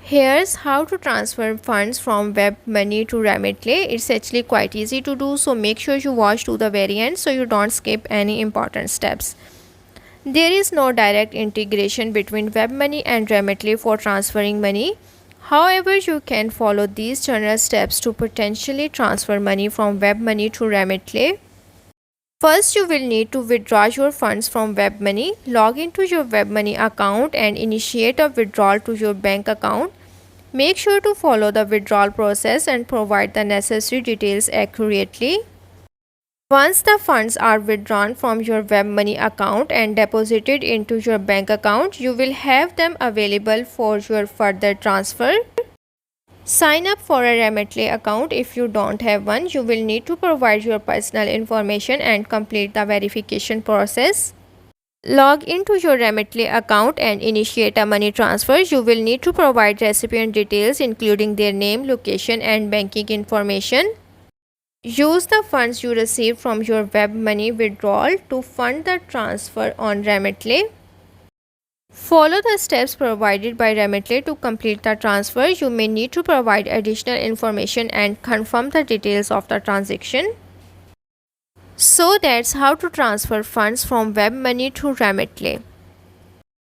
Here's how to transfer funds from Webmoney to Remitly. It's actually quite easy to do, so make sure you watch to the very end so you don't skip any important steps. There is no direct integration between Webmoney and Remitly for transferring money. However, you can follow these general steps to potentially transfer money from Webmoney to Remitly. First, you will need to withdraw your funds from Webmoney. Log into your Webmoney account and initiate a withdrawal to your bank account. Make sure to follow the withdrawal process and provide the necessary details accurately. Once the funds are withdrawn from your Webmoney account and deposited into your bank account, you will have them available for your further transfer. Sign up for a Remitly account. If you don't have one, you will need to provide your personal information and complete the verification process. Log into your Remitly account and initiate a money transfer. You will need to provide recipient details including their name, location and banking information. Use the funds you received from your Webmoney withdrawal to fund the transfer on Remitly. Follow the steps provided by Remitly to complete the transfer. You may need to provide additional information and confirm the details of the transaction. So that's how to transfer funds from Webmoney to Remitly.